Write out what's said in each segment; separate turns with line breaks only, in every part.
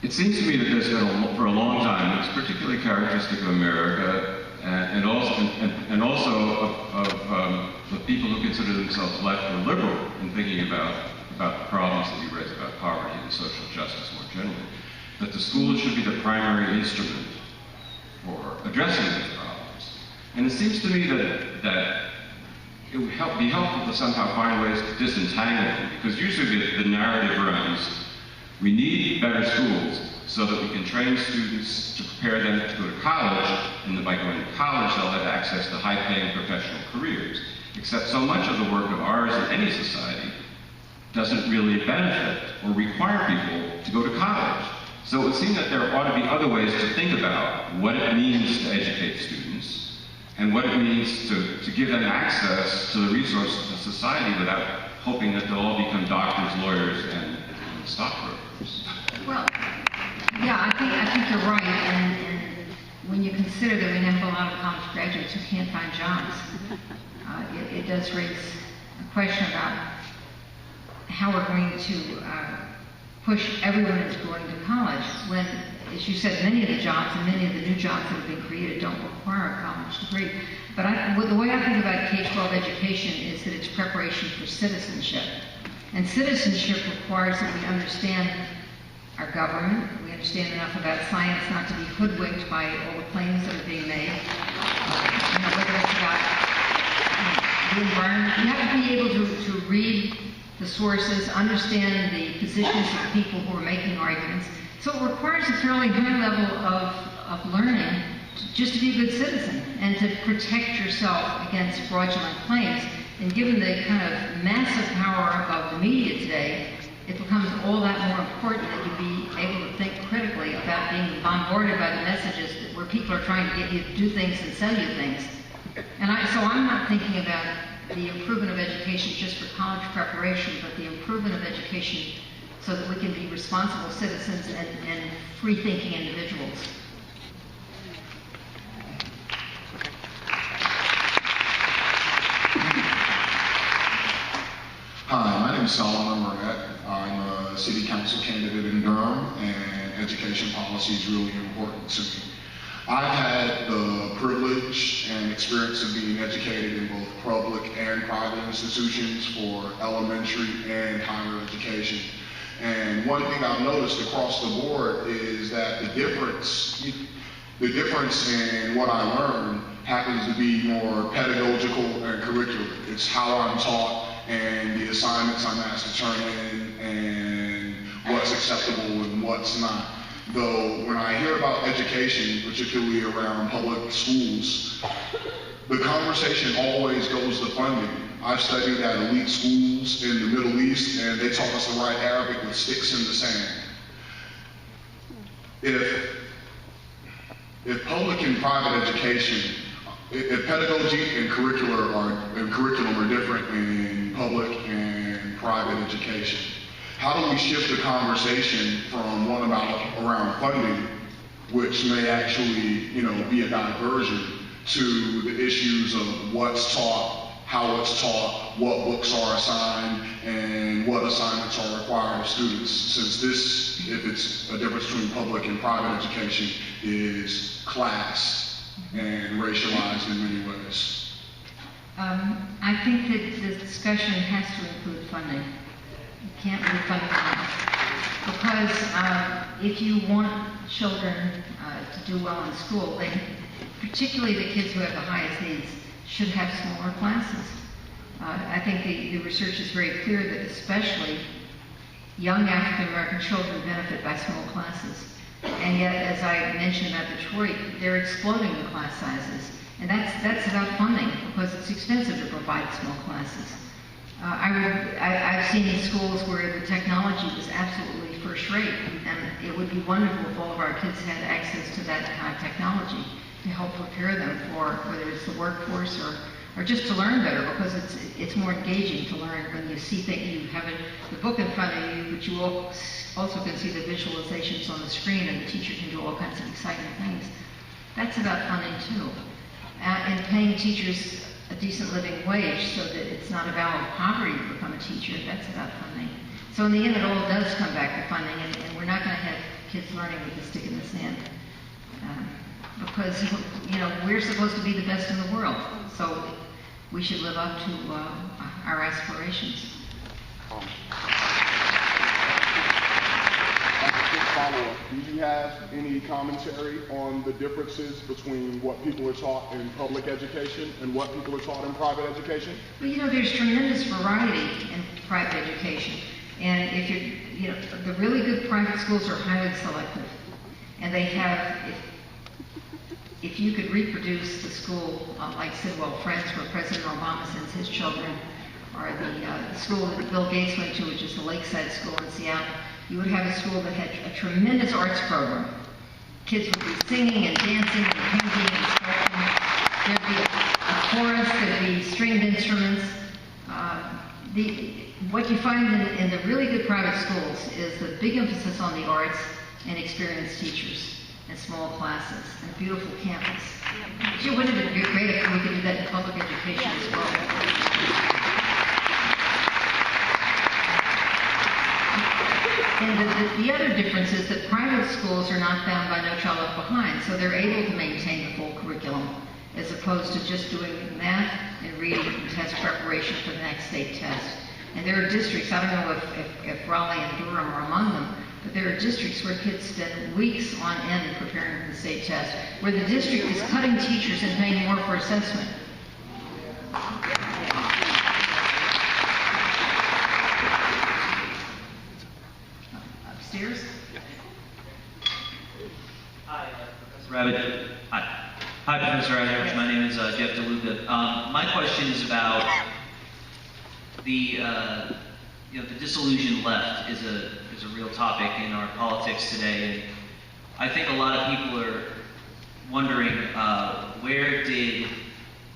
It seems to me that there's been, for a long time, it's particularly characteristic of America, and also of the people who consider themselves left or liberal in thinking about the problems that you raise about poverty and social justice more generally, that the school should be the primary instrument for addressing these problems. And it seems to me that it would be helpful to somehow find ways to disentangle them, because usually the narrative runs, we need better schools so that we can train students to prepare them to go to college, and that by going to college they'll have access to high-paying professional careers. Except so much of the work of ours in any society doesn't really benefit or require people to go to college. So it would seem that there ought to be other ways to think about what it means to educate students and what it means to give them access to the resources of society without hoping that they'll all become doctors, lawyers, and stockbrokers.
Well, yeah, I think you're right, and when you consider that we have a lot of college graduates who can't find jobs, it does raise a question about how we're going to push everyone into going to college when, as you said, many of the jobs and many of the new jobs that have been created don't require a college degree. But the way I think about K-12 education is that it's preparation for citizenship. And citizenship requires that we understand our government, we understand enough about science not to be hoodwinked by all the claims that are being made. Whether it's about the environment, you have to be able to read the sources, understand the positions of people who are making arguments. So it requires a fairly high level of learning just to be a good citizen and to protect yourself against fraudulent claims. And given the kind of massive power of the media today, it becomes all that more important that you be able to think critically about being bombarded by the messages where people are trying to get you to do things and sell you things. And so I'm not thinking about the improvement of education just for college preparation, but the improvement of education so that we can be responsible citizens and free-thinking individuals.
Hi, my name is Solomon Burnett. I'm a city council candidate in Durham, and education policy is really important to me. I've had the privilege and experience of being educated in both public and private institutions for elementary and higher education. And one thing I've noticed across the board is that the difference in what I learn happens to be more pedagogical and curricular. It's how I'm taught and the assignments I'm asked to turn in and what's acceptable and what's not. Though when I hear about education, particularly around public schools, the conversation always goes to funding. I've studied at elite schools in the Middle East, and they taught us to write Arabic with sticks in the sand. If public and private education, if pedagogy and curriculum are different in public and private education, how do we shift the conversation from one around funding, which may actually, be a diversion, to the issues of what's taught, how it's taught, what books are assigned, and what assignments are required of students, since this, if it's a difference between public and private education, is classed and racialized in many ways.
I think that the discussion has to include funding. You can't really fund enough. Because if you want children to do well in school, they, particularly the kids who have the highest needs, should have smaller classes. I think the research is very clear that especially young African American children benefit by small classes. And yet, as I mentioned about Detroit, they're exploding the class sizes. And that's about funding, because it's expensive to provide small classes. I've seen schools where the technology was absolutely first rate, and it would be wonderful if all of our kids had access to that kind of technology to help prepare them for whether it's the workforce or just to learn better, because it's more engaging to learn when you see things. You have the book in front of you, but you also can see the visualizations on the screen, and the teacher can do all kinds of exciting things. That's about funding too. And paying teachers a decent living wage so that it's not a vow of poverty to become a teacher, that's about funding. So in the end, it all does come back to funding, and we're not going to have kids learning with a stick in the sand. Because, you know, we're supposed to be the best in the world, so we should live up to our aspirations.
Follow-up. Do you have any commentary on the differences between what people are taught in public education and what people are taught in private education?
Well, you know, there's tremendous variety in private education. And if you know, the really good private schools are highly selective. And they have, if you could reproduce the school like Sidwell Friends, where President Obama sends his children, or the school that Bill Gates went to, which is the Lakeside School in Seattle, you would have a school that had a tremendous arts program. Kids would be singing and dancing and painting and sculpting. There'd be a chorus, there'd be stringed instruments. What you find in the really good private schools is the big emphasis on the arts and experienced teachers and small classes and a beautiful campus. Gee, wouldn't it be great if we could do that in public education as well? And the other difference is that private schools are not bound by No Child Left Behind, so they're able to maintain the full curriculum as opposed to just doing math and reading and test preparation for the next state test. And there are districts, I don't know if Raleigh and Durham are among them, but there are districts where kids spend weeks on end preparing for the state test, where the district is cutting teachers and paying more for assessment. Upstairs?
Hi, Professor Ravitch. Hi, Professor Ravitch. My name is Jeff DeLuca. My question is about the disillusioned left is a real topic in our politics today, and I think a lot of people are wondering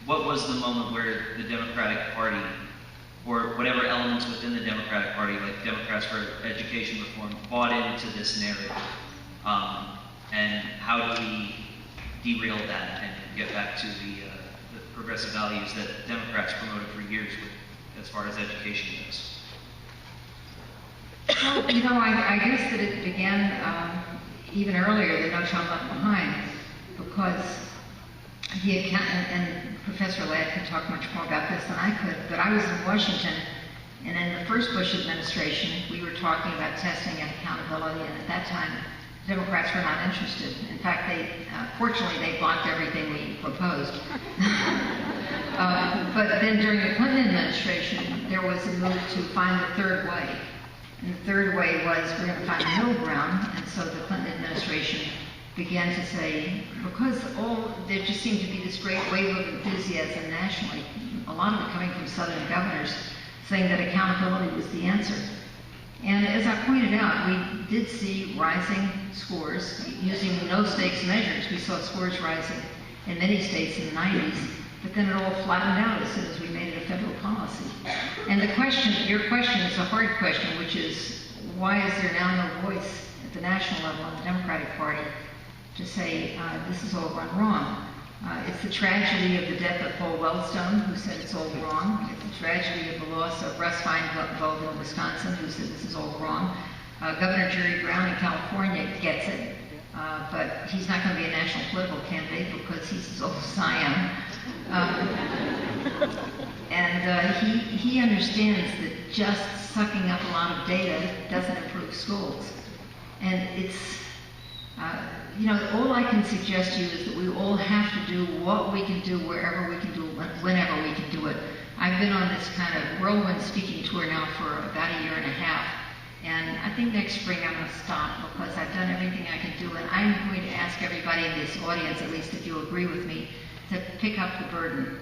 what was the moment where the Democratic Party, or whatever elements within the Democratic Party, like Democrats for Education Reform, bought into this narrative, and how do we derail that and get back to the progressive values that Democrats promoted for years as far as education goes?
Well, you know, I guess that it began even earlier than No Child Left Behind, because and Professor Ladd could talk much more about this than I could, but I was in Washington, and in the first Bush administration, we were talking about testing and accountability, and at that time, Democrats were not interested. In fact, fortunately, they blocked everything we proposed. But then during the Clinton administration, there was a move to find the third way. And the third way was we're going to find a middle ground. And so the Clinton administration began to say, because there just seemed to be this great wave of enthusiasm nationally, a lot of it coming from Southern governors, saying that accountability was the answer. And as I pointed out, we did see rising scores using no-stakes measures. We saw scores rising in many states in the 90s, but then it all flattened out as soon as we made it a federal policy. And your question is a hard question, which is, why is there now no voice at the national level in the Democratic Party to say this is all gone wrong? It's the tragedy of the death of Paul Wellstone, who said it's all wrong. It's the tragedy of the loss of Russ Feingold in Wisconsin, who said this is all wrong. Governor Jerry Brown in California gets it, but he's not going to be a national political candidate because he's his old scion. He understands that just sucking up a lot of data doesn't improve schools. And it's, all I can suggest to you is that we all have to do what we can do wherever we can do it, whenever we can do it. I've been on this kind of whirlwind speaking tour now for about a year and a half, and I think next spring I'm going to stop because I've done everything I can do, and I'm going to ask everybody in this audience, at least if you agree with me, to pick up the burden,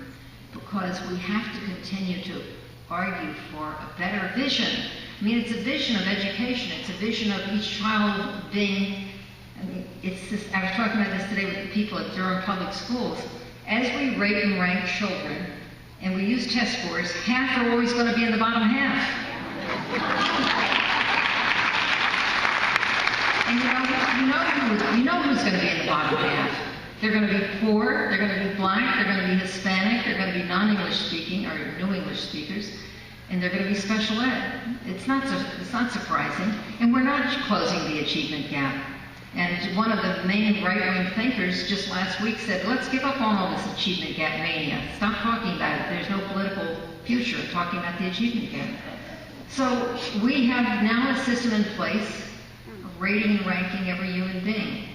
because we have to continue to argue for a better vision. I mean, it's a vision of education. It's a vision of each child being, it's this, I was talking about this today with the people at Durham Public Schools. As we rate and rank children, and we use test scores, half are always going to be in the bottom half. And you know who's going to be in the bottom half. They're going to be poor, they're going to be black, they're going to be Hispanic, they're going to be non-English speaking or new English speakers, and they're going to be special ed. It's not surprising, and we're not closing the achievement gap. And one of the main right-wing thinkers just last week said, let's give up on all this achievement gap mania. Stop talking about it. There's no political future in talking about the achievement gap. So we have now a system in place of rating and ranking every human being.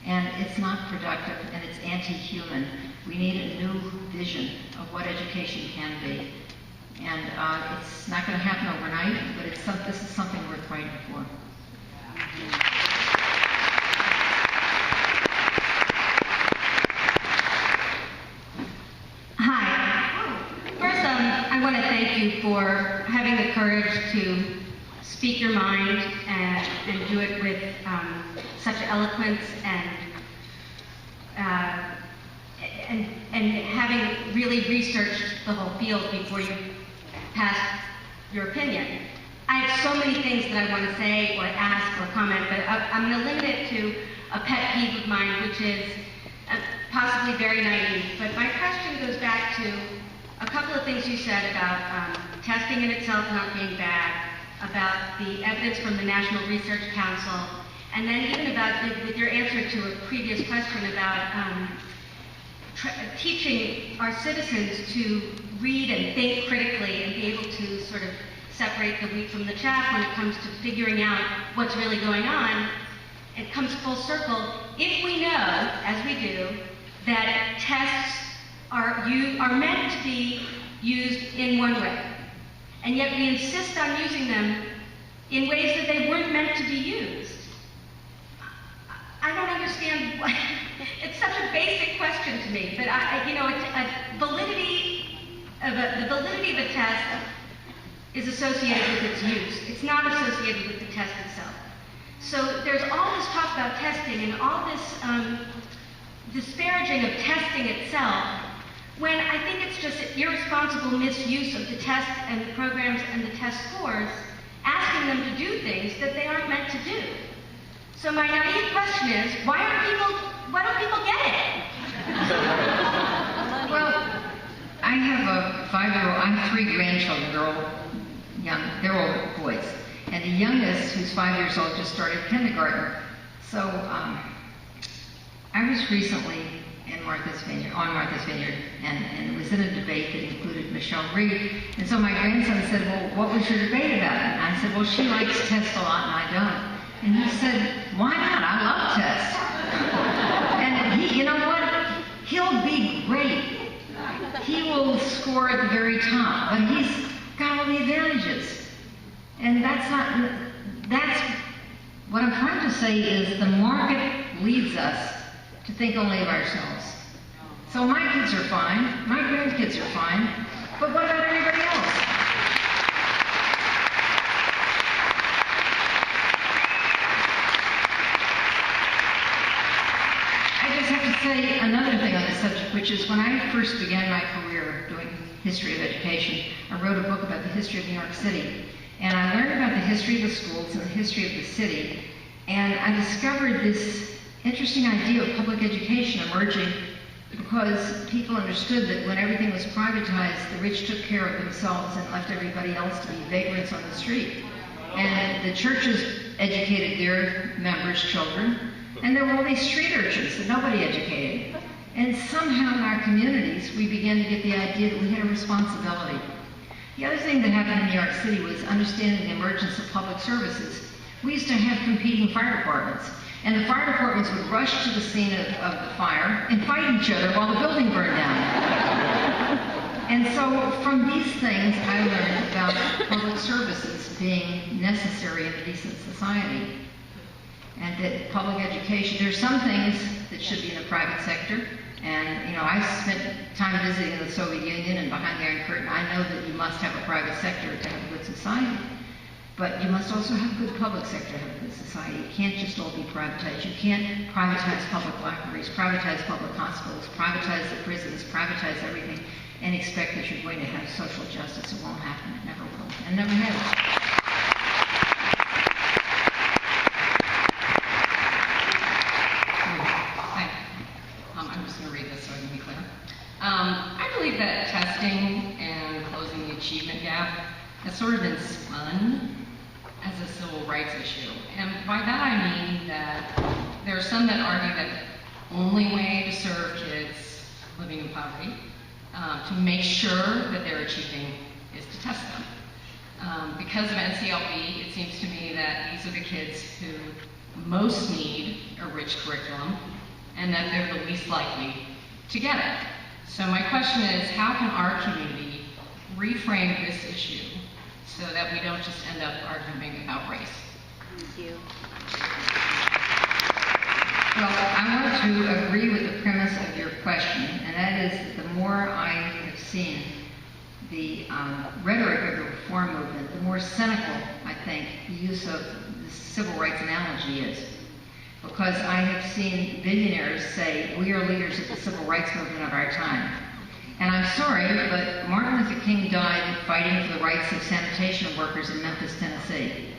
And it's not productive and it's anti-human. We need a new vision of what education can be. And it's not going to happen overnight, but this is something worth fighting for.
Hi. First, I want to thank you for having the courage to speak your mind and do it with such eloquence and having really researched the whole field before you passed your opinion. I have so many things that I want to say or ask or comment, but I'm going to limit it to a pet peeve of mine, which is possibly very naive. But my question goes back to a couple of things you said about testing in itself not being bad, about the evidence from the National Research Council, and then even about with your answer to a previous question about teaching our citizens to read and think critically and be able to sort of separate the wheat from the chaff when it comes to figuring out what's really going on. It comes full circle. If we know, as we do, that tests are meant to be used in one way, and yet we insist on using them in ways that they weren't meant to be used, I don't understand why. It's such a basic question to me, but the validity of a test is associated with its use. It's not associated with the test itself. So there's all this talk about testing and all this disparaging of testing itself, when I think it's just an irresponsible misuse of the test and the programs and the test scores, asking them to do things that they aren't meant to do. So my naive question is, why don't people get it?
Well, I have a 5-year-old, I have 3 grandchildren, they're all young, they're all boys. And the youngest, who's 5 years old, just started kindergarten. So I was recently on Martha's Vineyard, and it was in a debate that included Michelle Reed. And so my grandson said, well, what was your debate about? And I said, well, she likes tests a lot and I don't. And he said, why not? I love tests. And he, you know what? He'll be great. He will score at the very top, but he's got all the advantages. And that's what I'm trying to say is the market leads us to think only of ourselves. So my kids are fine, my grandkids are fine, but what about everybody else? I just have to say another thing on this subject, which is when I first began my career doing history of education, I wrote a book about the history of New York City. And I learned about the history of the schools and the history of the city. And I discovered this interesting idea of public education emerging because people understood that when everything was privatized, the rich took care of themselves and left everybody else to be vagrants on the street. And the churches educated their members' children, and there were all these street urchins that nobody educated. And somehow in our communities, we began to get the idea that we had a responsibility. The other thing that happened in New York City was understanding the emergence of public services. We used to have competing fire departments, and the fire departments would rush to the scene of the fire and fight each other while the building burned down. And so from these things, I learned about public services being necessary in a decent society, and that public education, there's some things that should be in the private sector. And, I spent time visiting the Soviet Union and behind the Iron Curtain. I know that you must have a private sector to have a good society, but you must also have a good public sector to have a good society. It can't just all be privatized. You can't privatize public libraries, privatize public hospitals, privatize the prisons, privatize everything, and expect that you're going to have social justice. It won't happen. It never will. And never has.
I'm just going to read this so I can be clear. I believe that testing and closing the achievement gap has sort of been spun as a civil rights issue. And by that I mean that are some that argue that the only way to serve kids living in poverty, to make sure that they're achieving, is to test them. Because of NCLB, it seems to me that these are the kids who most need a rich curriculum, and that they're the least likely to get it. So my question is, how can our community reframe this issue so that we don't just end up arguing about race?
Thank you.
Well, I want to agree with the premise of your question, and that is that the more I have seen the rhetoric of the reform movement, the more cynical, I think, the use of the civil rights analogy is. Because I have seen billionaires say, we are leaders of the civil rights movement of our time. And I'm sorry, but Martin Luther King died fighting for the rights of sanitation workers in Memphis, Tennessee.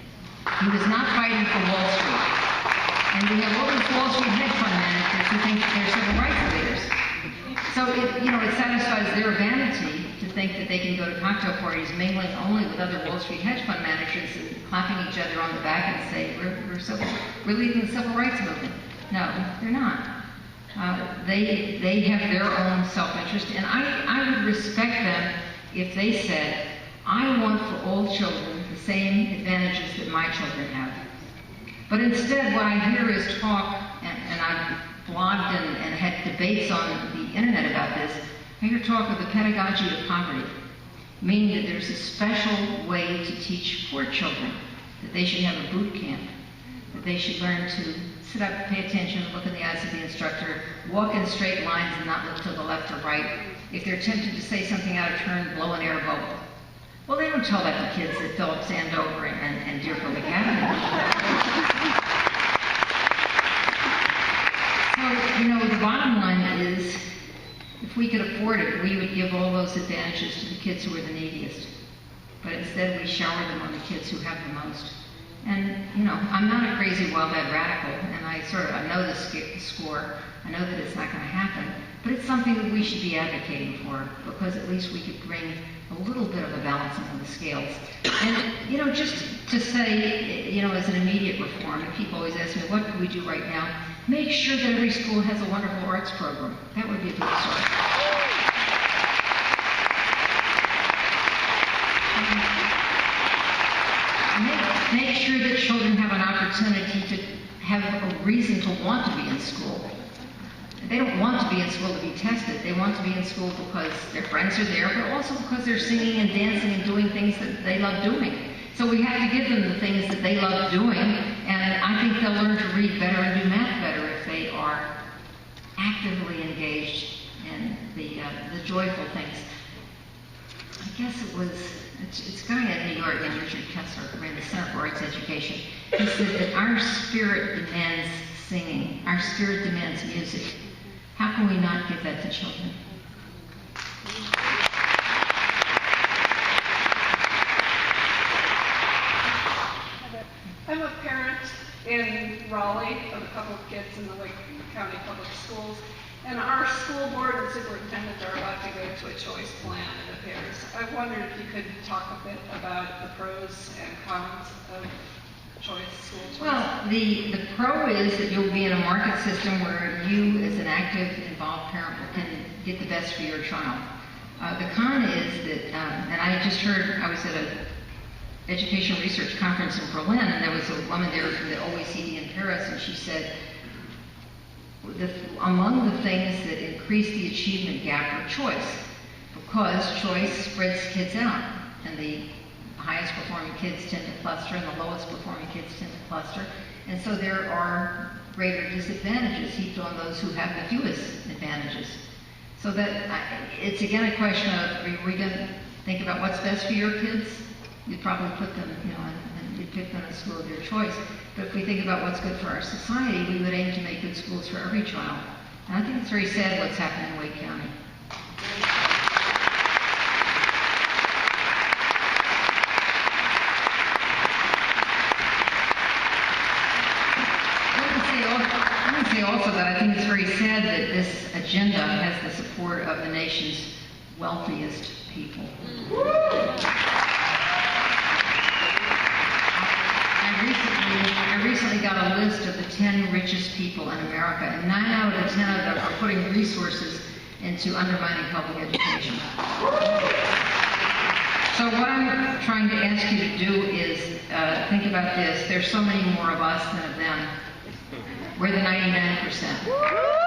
He was not fighting for Wall Street. And we have all these Wall Street hedge fund managers who think that they're civil rights leaders. So it satisfies their vanity to think that they can go to cocktail parties mingling only with other Wall Street hedge fund managers and clapping each other on the back and say, we're leading the civil rights movement. No, they're not. They have their own self-interest, and I would respect them if they said, I want for all children the same advantages that my children have. But instead, what I hear is talk, and I've blogged and had debates on the internet about this, I hear talk of the pedagogy of poverty, meaning that there's a special way to teach poor children, that they should have a boot camp, that they should learn to sit up, pay attention, look in the eyes of the instructor, walk in straight lines and not look to the left or right. If they're tempted to say something out of turn, blow an air bubble. Well, they don't tell that to kids at Phillips Andover and Deerfield Academy. So, the bottom line is, if we could afford it, we would give all those advantages to the kids who are the neediest. But instead, we shower them on the kids who have the most. And, I'm not a crazy, wild-eyed radical, and I know the score. I know that it's not going to happen. But it's something that we should be advocating for, because at least we could bring a little bit of a balancing of the scales. And, just to say, as an immediate reform, and people always ask me, what can we do right now? Make sure that every school has a wonderful arts program. That would be a good start. Make sure that children have an opportunity to have a reason to want to be in school. They don't want to be in school to be tested. They want to be in school because their friends are there, but also because they're singing and dancing and doing things that they love doing. So we have to give them the things that they love doing, and I think they'll learn to read better and do math better if they are actively engaged in the joyful things. I guess it's a guy in New York named Richard Kessler, who ran the Center for Arts Education. He said that our spirit demands singing, our spirit demands music. How can we not give that to children?
I'm a parent in Raleigh of a couple of kids in the Lake County Public Schools, and our school board and superintendent are allowed to go to a choice plan, it appears. I wondered if you could talk a bit about the pros and cons of school choice.
Well, the pro is that you'll be in a market system where you, as an active, involved parent, can get the best for your child. The con is that, and I just heard, I was at an education research conference in Berlin, and there was a woman there from the OECD in Paris, and she said, among the things that increase the achievement gap are choice, because choice spreads kids out, and the highest performing kids tend to cluster, and the lowest performing kids tend to cluster, and so there are greater disadvantages heaped on those who have the fewest advantages. So that it's again a question of, are we going to think about what's best for your kids? You'd probably put them, and you'd pick them in a school of your choice. But if we think about what's good for our society, we would aim to make good schools for every child. And I think it's very sad what's happening in Wake County. I would say also that I think it's very sad that this agenda has the support of the nation's wealthiest people. I recently got a list list of the 10 richest people in America, and 9 out of the 10 of them are putting resources into undermining public education. So what I'm trying to ask you to do is think about this. There's so many more of us than of them. We're the 99%.